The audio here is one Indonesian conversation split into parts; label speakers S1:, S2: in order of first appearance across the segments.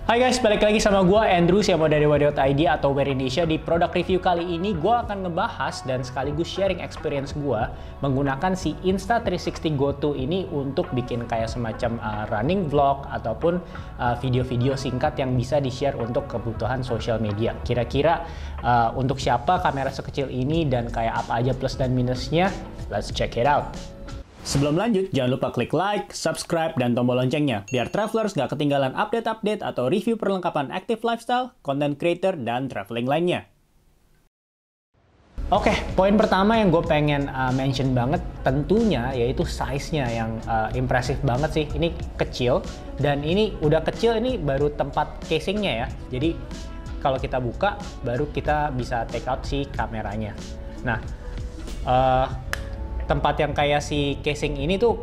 S1: Hai guys, balik lagi sama gue Andrew yang mau dari Wadio.id atau Wear Indonesia. Di produk review kali ini gue akan ngebahas dan sekaligus sharing experience gue menggunakan si Insta360 Go 2 ini untuk bikin kayak semacam running vlog ataupun video-video singkat yang bisa di-share untuk kebutuhan social media. Kira-kira untuk siapa kamera sekecil ini dan kayak apa aja plus dan minusnya? Let's check it out. Sebelum lanjut, jangan lupa klik like, subscribe, dan tombol loncengnya, biar travelers nggak ketinggalan update-update atau review perlengkapan active lifestyle, content creator, dan traveling lainnya. Oke, poin pertama yang gue pengen mention banget tentunya yaitu size-nya yang impresif banget sih. Ini kecil, dan ini udah kecil, ini baru tempat casingnya ya. Jadi kalau kita buka, baru kita bisa take out si kameranya. Nah, tempat yang kayak si casing ini tuh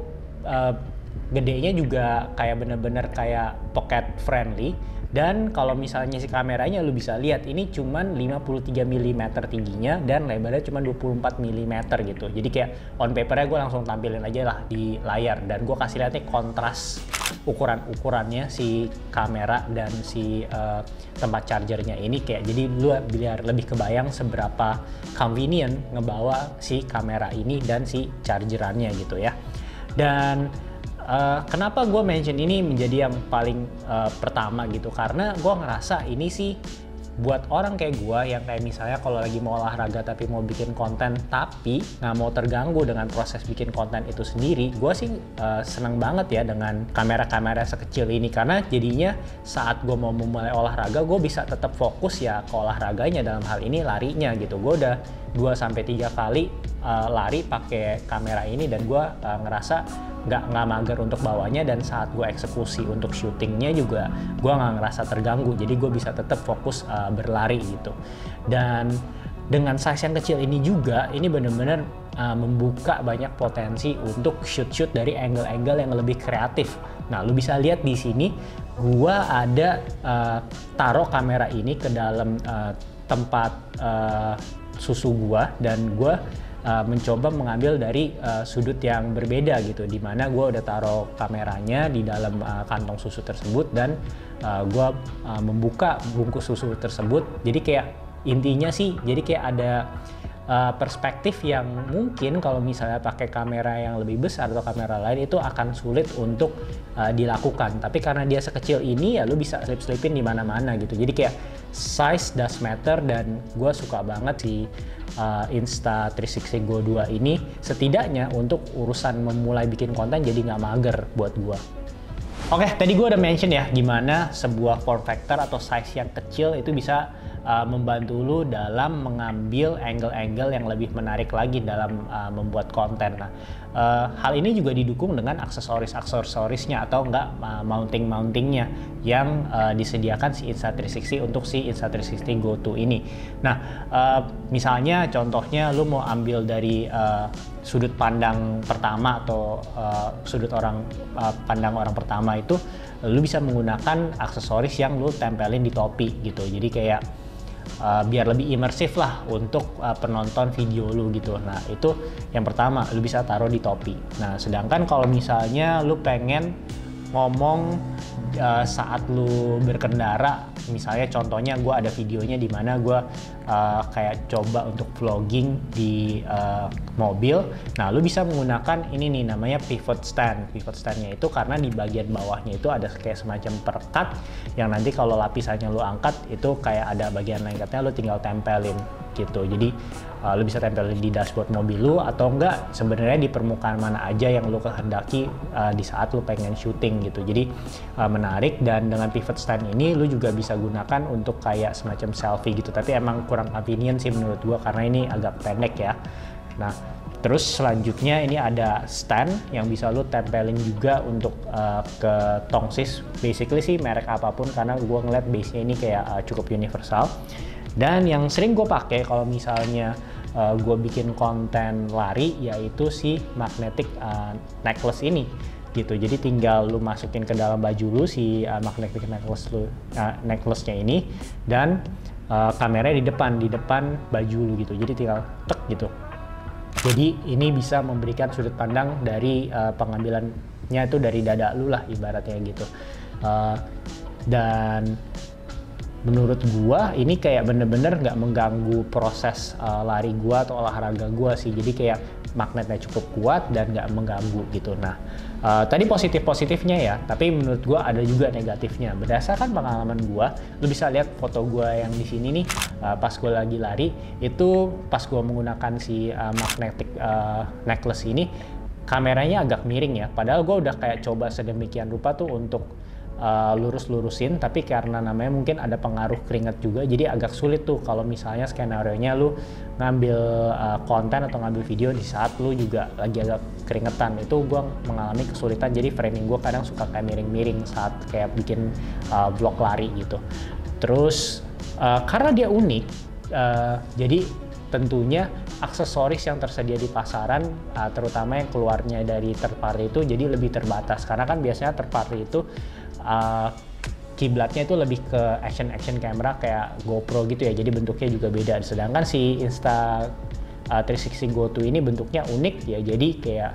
S1: gedenya juga kayak bener-bener kayak pocket friendly, dan kalau misalnya si kameranya lu bisa lihat ini cuman 53 mm tingginya dan lebarnya cuma 24 mm gitu. Jadi kayak on papernya gue langsung tampilin aja lah di layar, dan gue kasih lihat nih kontras ukurannya si kamera dan si tempat chargernya ini, kayak jadi lu biar lebih kebayang seberapa convenient ngebawa si kamera ini dan si chargerannya gitu ya. Dan kenapa gue mention ini menjadi yang paling pertama gitu, karena gue ngerasa ini sih buat orang kayak gue yang kayak misalnya kalau lagi mau olahraga tapi mau bikin konten tapi nggak mau terganggu dengan proses bikin konten itu sendiri. Gue sih seneng banget ya dengan kamera-kamera sekecil ini, karena jadinya saat gue mau memulai olahraga gue bisa tetap fokus ya ke olahraganya, dalam hal ini larinya gitu. Gue udah 2-3 kali lari pakai kamera ini, dan gue ngerasa nggak mager untuk bawanya, dan saat gue eksekusi untuk syutingnya juga gue nggak ngerasa terganggu, jadi gue bisa tetap fokus berlari gitu. Dan dengan size yang kecil ini juga, ini bener-bener membuka banyak potensi untuk shoot dari angle-angle yang lebih kreatif. Nah, lu bisa lihat di sini gue ada taruh kamera ini ke dalam tempat susu gue, dan gue mencoba mengambil dari sudut yang berbeda gitu, dimana gue udah taruh kameranya di dalam kantong susu tersebut, dan gue membuka bungkus susu tersebut. Jadi kayak intinya sih, jadi kayak ada perspektif yang mungkin kalau misalnya pakai kamera yang lebih besar atau kamera lain itu akan sulit untuk dilakukan. Tapi karena dia sekecil ini ya lu bisa selip-selipin di mana-mana gitu. Jadi kayak size does matter, dan gue suka banget si Insta360 Go 2 ini, setidaknya untuk urusan memulai bikin konten jadi nggak mager buat gue. Oke, tadi gue udah mention ya gimana sebuah form factor atau size yang kecil itu bisa membantu lu dalam mengambil angle-angle yang lebih menarik lagi dalam membuat konten. Nah, hal ini juga didukung dengan aksesoris-aksesorisnya atau enggak mounting-mountingnya yang disediakan si Insta360 untuk si Insta360 Go 2 ini. Nah, misalnya contohnya lu mau ambil dari sudut pandang pertama atau sudut pandang orang pertama itu, lu bisa menggunakan aksesoris yang lu tempelin di topi gitu. Jadi kayak biar lebih imersif lah untuk penonton video lu gitu. Nah, itu yang pertama, lu bisa taruh di topi. Nah, sedangkan kalau misalnya lu pengen ngomong saat lu berkendara, misalnya contohnya gue ada videonya di mana gue kayak coba untuk vlogging di mobil. Nah, lu bisa menggunakan ini nih, namanya pivot stand. Pivot standnya itu karena di bagian bawahnya itu ada kayak semacam perekat yang nanti kalau lapisannya lu angkat itu kayak ada bagian lengketnya, lu tinggal tempelin gitu. Jadi lu bisa tempelin di dashboard mobil lu, atau enggak sebenarnya di permukaan mana aja yang lu kehendaki di saat lu pengen syuting gitu. Jadi menarik, dan dengan pivot stand ini lu juga bisa gunakan untuk kayak semacam selfie gitu, tapi emang kurang convenient sih menurut gua karena ini agak pendek ya. Nah, terus selanjutnya ini ada stand yang bisa lu tempelin juga untuk ke tongsis, basically sih merek apapun, karena gua ngeliat base-nya ini kayak cukup universal. Dan yang sering gue pakai kalau misalnya gue bikin konten lari yaitu si magnetic necklace ini gitu. Jadi tinggal lu masukin ke dalam baju lu si magnetic necklace-nya ini, dan kameranya di depan baju lu gitu. Jadi tinggal tek gitu. Jadi ini bisa memberikan sudut pandang dari pengambilannya itu dari dada lu lah ibaratnya gitu. Dan menurut gua ini kayak bener-bener nggak mengganggu proses lari gua atau olahraga gua sih. Jadi kayak magnetnya cukup kuat dan nggak mengganggu gitu. Nah, tadi positifnya ya, tapi menurut gua ada juga negatifnya. Berdasarkan pengalaman gua, lu bisa lihat foto gua yang di sini nih, pas gua lagi lari, itu pas gua menggunakan si magnetic necklace ini, kameranya agak miring ya. Padahal gua udah kayak coba sedemikian rupa tuh untuk lurus-lurusin, tapi karena namanya mungkin ada pengaruh keringat juga, jadi agak sulit tuh kalau misalnya skenario-nya lu ngambil konten atau ngambil video di saat lu juga lagi agak keringetan. Itu gue mengalami kesulitan, jadi framing gue kadang suka kayak miring-miring saat kayak bikin vlog lari gitu. Terus karena dia unik, jadi tentunya aksesoris yang tersedia di pasaran, terutama yang keluarnya dari third party itu jadi lebih terbatas, karena kan biasanya third party itu kiblatnya itu lebih ke action camera kayak GoPro gitu ya, jadi bentuknya juga beda. Sedangkan si Insta360 Go 2 ini bentuknya unik ya, jadi kayak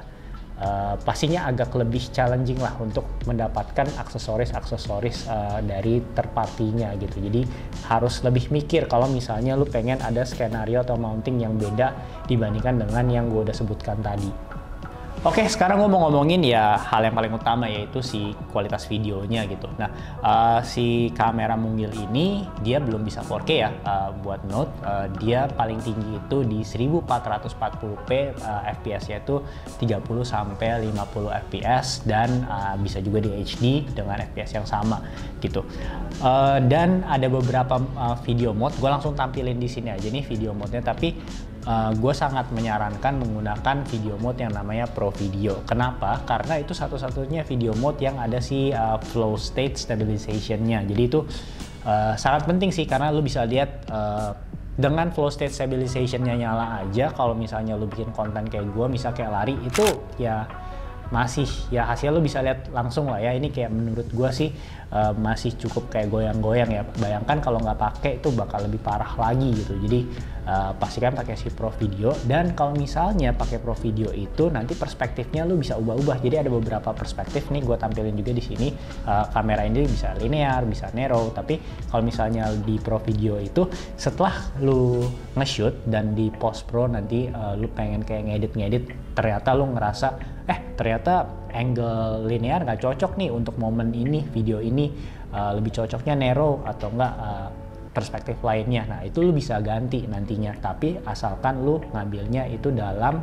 S1: pastinya agak lebih challenging lah untuk mendapatkan aksesoris dari third party-nya gitu. Jadi harus lebih mikir kalau misalnya lu pengen ada skenario atau mounting yang beda dibandingkan dengan yang gue udah sebutkan tadi. Oke, sekarang gue mau ngomongin ya hal yang paling utama, yaitu si kualitas videonya gitu. Nah, si kamera mungil ini dia belum bisa 4K ya, buat note. Dia paling tinggi itu di 1440p, FPS-nya itu 30 sampai 50 FPS, dan bisa juga di HD dengan FPS yang sama gitu. Dan ada beberapa video mode, gue langsung tampilin di sini aja nih video mode-nya, tapi gue sangat menyarankan menggunakan video mode yang namanya Pro Video. Kenapa? Karena itu satu-satunya video mode yang ada si flow state stabilization-nya. Jadi itu sangat penting sih, karena lu bisa lihat dengan flow state stabilization-nya nyala aja, kalau misalnya lu bikin konten kayak gue, misal kayak lari, itu ya masih ya hasilnya lu bisa lihat langsung lah ya. Ini kayak menurut gue sih masih cukup kayak goyang-goyang ya. Bayangkan kalau nggak pakai itu bakal lebih parah lagi gitu. Jadi pastikan pakai si Pro Video. Dan kalau misalnya pakai Pro Video itu nanti perspektifnya lu bisa ubah-ubah. Jadi ada beberapa perspektif nih, gue tampilin juga di sini. Kamera ini bisa linear, bisa narrow. Tapi kalau misalnya di Pro Video itu setelah lu nge-shoot dan di post pro nanti lu pengen kayak ngedit, ternyata lu ngerasa ternyata angle linear nggak cocok nih untuk momen ini, video ini, lebih cocoknya narrow atau enggak perspektif lainnya. Nah, itu lu bisa ganti nantinya, tapi asalkan lu ngambilnya itu dalam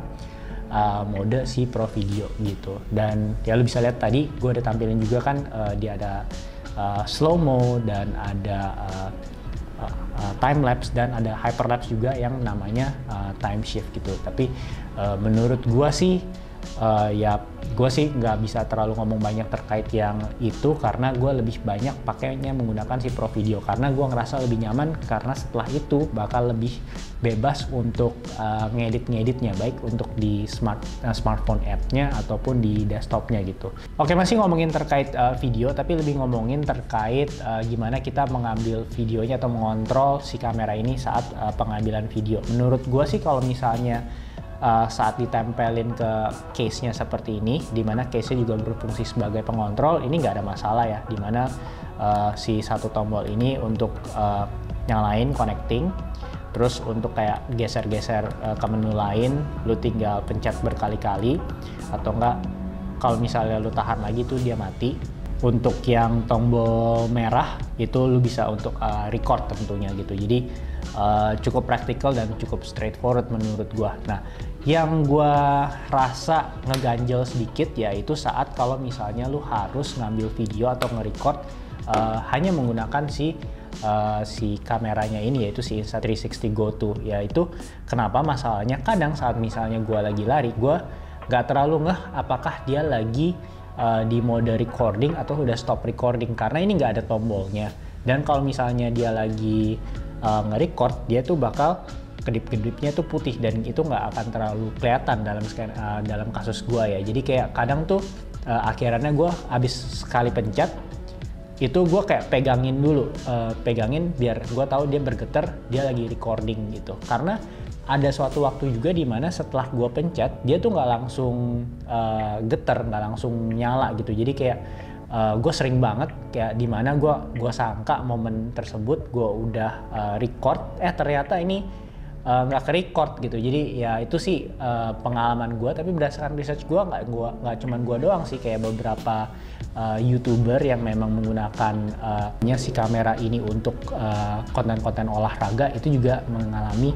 S1: mode si Pro Video gitu. Dan ya lu bisa lihat tadi gue udah tampilin juga kan, dia ada slow mo dan ada time lapse dan ada hyperlapse juga yang namanya time shift gitu. Tapi menurut gue sih ya gue sih nggak bisa terlalu ngomong banyak terkait yang itu, karena gue lebih banyak pakainya menggunakan si Pro Video, karena gue ngerasa lebih nyaman, karena setelah itu bakal lebih bebas untuk ngeditnya, baik untuk di smartphone app-nya ataupun di desktopnya gitu. Oke, masih ngomongin terkait video, tapi lebih ngomongin terkait gimana kita mengambil videonya atau mengontrol si kamera ini saat pengambilan video. Menurut gue sih kalau misalnya saat ditempelin ke case-nya seperti ini, dimana case-nya juga berfungsi sebagai pengontrol, ini nggak ada masalah ya, dimana si satu tombol ini untuk nyalain connecting, terus untuk kayak geser-geser ke menu lain lu tinggal pencet berkali-kali, atau enggak kalau misalnya lu tahan lagi tuh dia mati. Untuk yang tombol merah itu lu bisa untuk record tentunya gitu. Jadi cukup praktikal dan cukup straightforward menurut gua. Nah, yang gua rasa ngeganjel sedikit yaitu saat kalau misalnya lu harus ngambil video atau nge-record hanya menggunakan si kameranya ini, yaitu si Insta360 Go 2. Yaitu kenapa masalahnya, kadang saat misalnya gua lagi lari, gua nggak terlalu ngeh apakah dia lagi di mode recording atau udah stop recording, karena ini nggak ada tombolnya. Dan kalau misalnya dia lagi nge-record, dia tuh bakal kedip-kedipnya tuh putih, dan itu nggak akan terlalu kelihatan dalam kasus gua ya. Jadi kayak kadang tuh akhirnya gua abis sekali pencet itu gua kayak pegangin dulu, pegangin biar gua tahu dia bergetar, dia lagi recording gitu. Karena ada suatu waktu juga dimana setelah gue pencet, dia tuh nggak langsung getar, nggak langsung nyala gitu. Jadi kayak gue sering banget kayak dimana gue sangka momen tersebut gue udah record, ternyata ini nggak ke record gitu. Jadi ya itu sih pengalaman gue, tapi berdasarkan research gue nggak cuman gue doang sih, kayak beberapa YouTuber yang memang menggunakan si kamera ini untuk konten-konten olahraga itu juga mengalami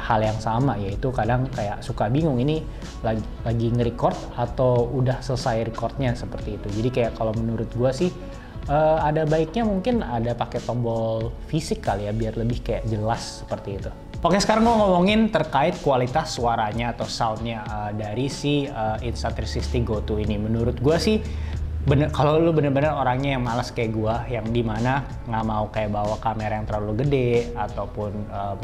S1: hal yang sama, yaitu kadang kayak suka bingung ini lagi nge-record atau udah selesai recordnya, seperti itu. Jadi kayak kalau menurut gue sih ada baiknya mungkin ada pakai tombol fisik kali ya, biar lebih kayak jelas seperti itu. Oke, sekarang gue ngomongin terkait kualitas suaranya atau soundnya dari si Insta360 GoTo ini. Menurut gue sih kalau lu bener-bener orangnya yang malas kayak gua, yang dimana nggak mau kayak bawa kamera yang terlalu gede ataupun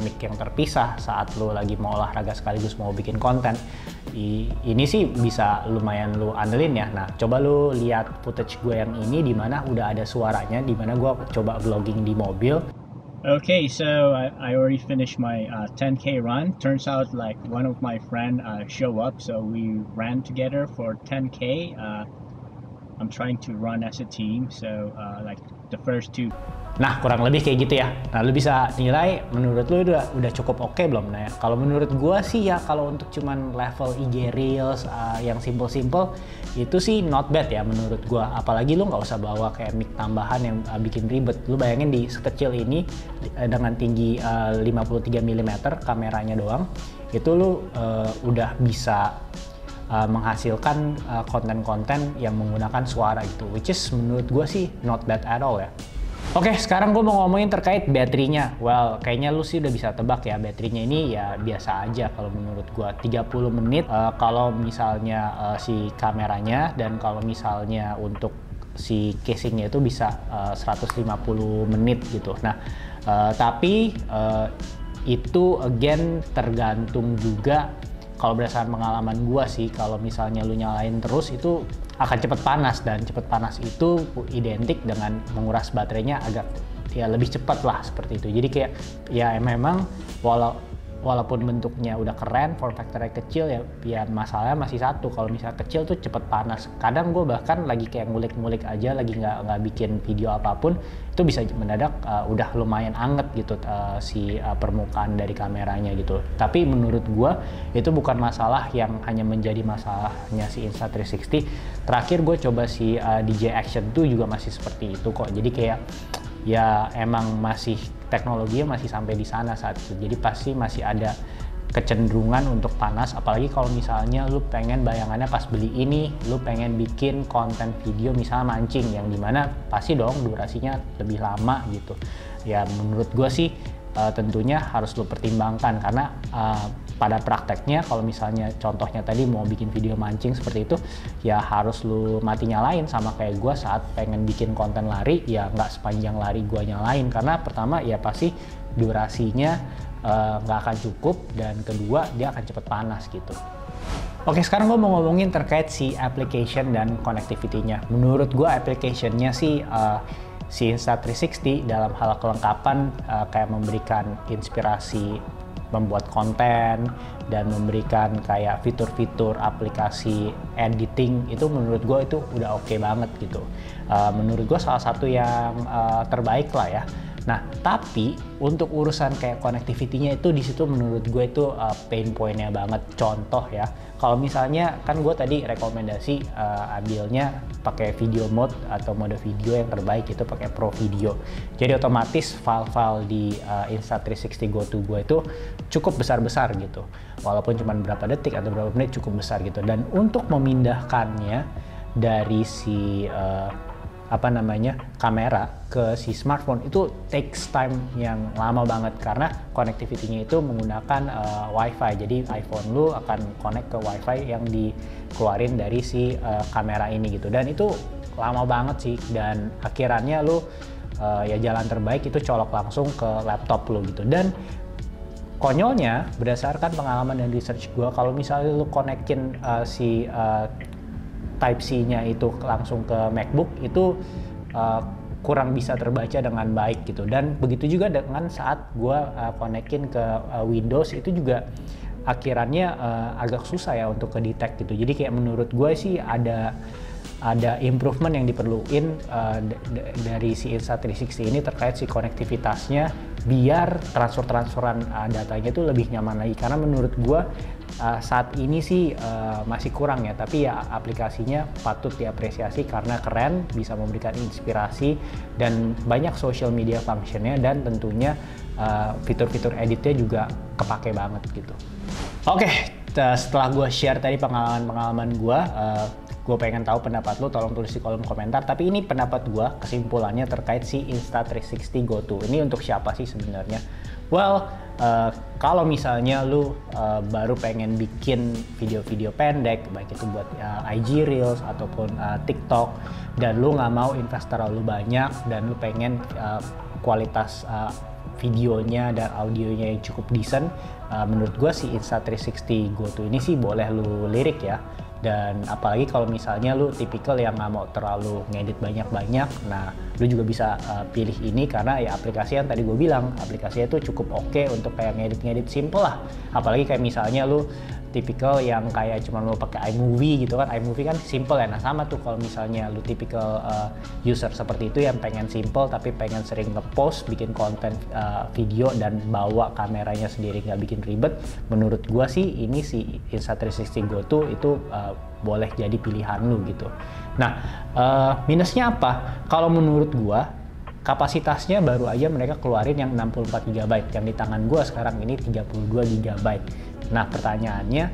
S1: mic yang terpisah saat lu lagi mau olahraga sekaligus mau bikin konten, ini sih bisa lumayan lu andelin ya. Nah, coba lu lihat footage gue yang ini dimana udah ada suaranya, dimana gua coba vlogging di mobil.
S2: Okay, so I already finished my 10K run. Turns out like one of my friend show up, so we ran together for 10K. I'm trying to run as a team, so like the first two.
S1: Nah, kurang lebih kayak gitu ya. Nah, lu bisa nilai menurut lu udah cukup oke belum? Nah, ya, kalau menurut gua sih ya, kalau untuk cuman level IG Reels yang simple-simple itu sih not bad ya menurut gua. Apalagi lu nggak usah bawa kayak mic tambahan yang bikin ribet. Lu bayangin di sekecil ini dengan tinggi 53 mm kameranya doang, itu lu udah bisa menghasilkan konten-konten yang menggunakan suara gitu, which is menurut gue sih not bad at all ya. Oke, sekarang gue mau ngomongin terkait baterainya. Well, kayaknya lu sih udah bisa tebak ya, baterainya ini ya biasa aja kalau menurut gue, 30 menit kalau misalnya si kameranya, dan kalau misalnya untuk si casingnya itu bisa 150 menit gitu. Nah, tapi itu again tergantung juga. Kalau berdasarkan pengalaman gua sih, kalau misalnya lu nyalain terus itu akan cepet panas, dan cepet panas itu identik dengan menguras baterainya agak ya lebih cepat lah, seperti itu. Jadi kayak ya memang walaupun bentuknya udah keren, form factor-nya kecil ya masalahnya masih satu, kalau misalnya kecil tuh cepet panas. Kadang gue bahkan lagi kayak ngulik-ngulik aja, lagi nggak bikin video apapun, itu bisa mendadak udah lumayan anget gitu si permukaan dari kameranya gitu. Tapi menurut gue itu bukan masalah yang hanya menjadi masalahnya si Insta360. Terakhir gue coba si DJI Action 2 juga masih seperti itu kok. Jadi kayak ya emang masih teknologinya masih sampai di sana saat itu. Jadi pasti masih ada kecenderungan untuk panas, apalagi kalau misalnya lu pengen bayangannya pas beli ini, lu pengen bikin konten video misalnya mancing, yang dimana pasti dong durasinya lebih lama gitu. Ya menurut gue sih tentunya harus lu pertimbangkan, karena pada prakteknya kalau misalnya contohnya tadi mau bikin video mancing seperti itu, ya harus lu mati nyalain, sama kayak gue saat pengen bikin konten lari, ya nggak sepanjang lari gue nyalain, karena pertama ya pasti durasinya nggak akan cukup, dan kedua dia akan cepet panas gitu. Oke, sekarang gue mau ngomongin terkait si application dan connectivity-nya. Menurut gue application-nya sih si Insta360 dalam hal kelengkapan kayak memberikan inspirasi membuat konten dan memberikan kayak fitur-fitur aplikasi editing, itu menurut gue itu udah oke banget gitu. Menurut gue salah satu yang terbaik lah ya. Nah, tapi untuk urusan kayak connectivity-nya itu di situ menurut gue itu pain point-nya banget. Contoh ya, kalau misalnya kan gue tadi rekomendasi ambilnya pakai video mode atau mode video yang terbaik itu pakai Pro Video. Jadi otomatis file-file di Insta360 GoTo gue itu cukup besar-besar gitu. Walaupun cuma berapa detik atau berapa menit cukup besar gitu. Dan untuk memindahkannya dari si kamera ke si smartphone itu takes time yang lama banget, karena connectivity-nya itu menggunakan WiFi. Jadi iPhone lu akan connect ke WiFi yang dikeluarin dari si kamera ini gitu, dan itu lama banget sih, dan akhirannya lu ya jalan terbaik itu colok langsung ke laptop lu gitu. Dan konyolnya berdasarkan pengalaman dan research gue, kalau misalnya lu connectin si Type-C-nya itu langsung ke MacBook itu kurang bisa terbaca dengan baik gitu. Dan begitu juga dengan saat gue konekin ke Windows, itu juga akhirannya agak susah ya untuk ke detect gitu. Jadi kayak menurut gue sih ada ada improvement yang diperluin dari si Insta360 ini terkait si konektivitasnya, biar transferan datanya itu lebih nyaman lagi. Karena menurut gua saat ini sih masih kurang ya, tapi ya aplikasinya patut diapresiasi karena keren, bisa memberikan inspirasi dan banyak social media functionnya, dan tentunya fitur-fitur editnya juga kepake banget gitu. Oke, setelah gue share tadi pengalaman gue pengen tahu pendapat lo, tolong tulis di kolom komentar. Tapi ini pendapat gue, kesimpulannya terkait si Insta360 GoTo. Ini untuk siapa sih sebenarnya? Well, kalau misalnya lu baru pengen bikin video-video pendek, baik itu buat IG Reels ataupun TikTok, dan lu nggak mau invest terlalu banyak, dan lu pengen kualitas videonya dan audionya yang cukup decent, menurut gue si Insta360 GoTo ini sih boleh lu lirik ya. Dan apalagi kalau misalnya lu tipikal yang nggak mau terlalu ngedit banyak-banyak, nah lu juga bisa pilih ini karena ya aplikasi yang tadi gue bilang, aplikasinya itu cukup oke untuk kayak ngedit-ngedit simple lah. Apalagi kayak misalnya lu tipikal yang kayak cuma lu pakai iMovie gitu kan, iMovie kan simple ya. Nah sama tuh kalau misalnya lu tipikal user seperti itu yang pengen simple tapi pengen sering ngepost, bikin konten video dan bawa kameranya sendiri nggak bikin ribet, menurut gua sih ini si Insta360 GoTo itu boleh jadi pilihan lu gitu. Nah minusnya apa? Kalau menurut gua kapasitasnya baru aja mereka keluarin yang 64 GB, yang di tangan gua sekarang ini 32 GB. Nah pertanyaannya,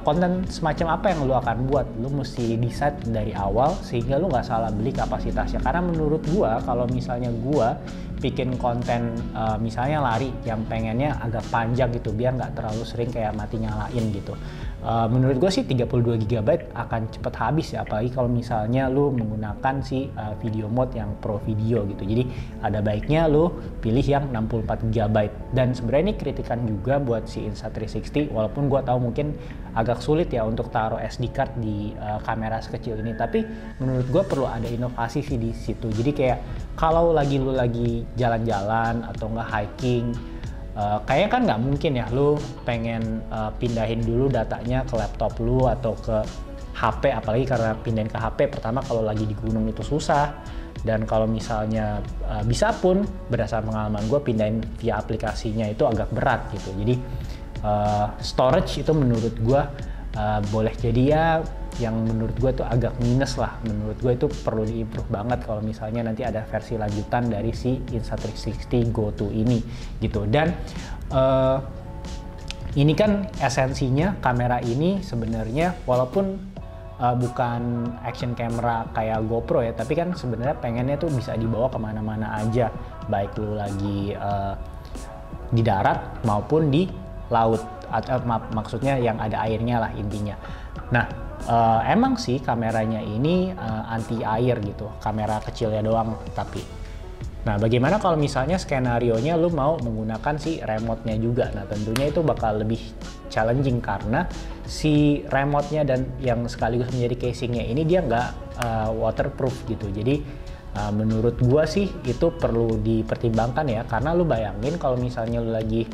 S1: konten semacam apa yang lu akan buat? Lu mesti decide dari awal sehingga lu nggak salah beli kapasitasnya. Karena menurut gua, kalau misalnya gua bikin konten misalnya lari yang pengennya agak panjang gitu, biar nggak terlalu sering kayak mati nyalain gitu, menurut gue sih 32 GB akan cepet habis ya, apalagi kalau misalnya lu menggunakan si video mode yang pro video gitu. Jadi ada baiknya lu pilih yang 64 GB. Dan sebenarnya ini kritikan juga buat si Insta360, walaupun gue tahu mungkin agak sulit ya untuk taruh SD card di kamera sekecil ini, tapi menurut gue perlu ada inovasi sih di situ. Jadi kayak kalau lu lagi jalan-jalan atau nggak hiking, kayaknya kan nggak mungkin ya lu pengen pindahin dulu datanya ke laptop lu atau ke HP, apalagi karena pindahin ke HP pertama kalau lagi di gunung itu susah, dan kalau misalnya bisa pun berdasarkan pengalaman gue pindahin via aplikasinya itu agak berat gitu. Jadi storage itu menurut gue boleh jadi ya yang menurut gue tuh agak minus lah. Menurut gue itu perlu diimprove banget kalau misalnya nanti ada versi lanjutan dari si Insta360 GoTo ini gitu. Dan ini kan esensinya kamera ini sebenarnya walaupun bukan action camera kayak GoPro ya, tapi kan sebenarnya pengennya tuh bisa dibawa kemana-mana aja, baik lu lagi di darat maupun di laut, atau maksudnya yang ada airnya lah intinya. Nah emang sih kameranya ini anti air gitu, kamera kecilnya doang tapi. Nah bagaimana kalau misalnya skenarionya lu mau menggunakan si remote-nya juga? Nah tentunya itu bakal lebih challenging karena si remote-nya dan yang sekaligus menjadi casingnya ini dia nggak waterproof gitu. Jadi menurut gua sih itu perlu dipertimbangkan ya, karena lu bayangin kalau misalnya lu lagi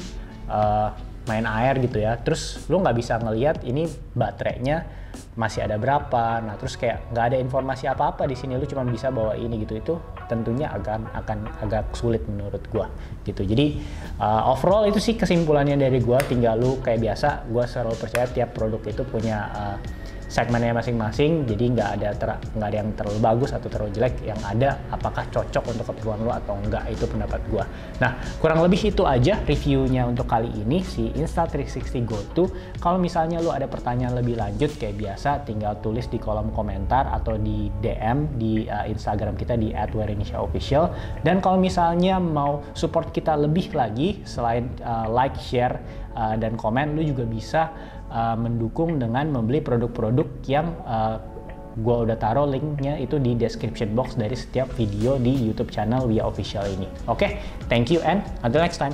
S1: main air gitu ya, terus lu nggak bisa ngelihat ini baterainya masih ada berapa. Nah terus kayak nggak ada informasi apa-apa di sini, lu cuma bisa bawa ini gitu, itu tentunya akan agak sulit menurut gua gitu. Jadi overall itu sih kesimpulannya dari gua. Tinggal lu kayak biasa, gua selalu percaya tiap produk itu punya segmennya masing-masing, jadi nggak ada yang terlalu bagus atau terlalu jelek, yang ada apakah cocok untuk keperluan lo atau enggak, itu pendapat gua. Nah kurang lebih itu aja reviewnya untuk kali ini si Insta360 GoTo. Kalau misalnya lo ada pertanyaan lebih lanjut kayak biasa, tinggal tulis di kolom komentar atau di DM di Instagram kita di @wearindonesiaofficial. Dan kalau misalnya mau support kita lebih lagi selain like, share dan komen, lo juga bisa mendukung dengan membeli produk-produk yang gue udah taruh linknya itu di description box dari setiap video di YouTube channel WIA Official ini. Oke, thank you and until next time.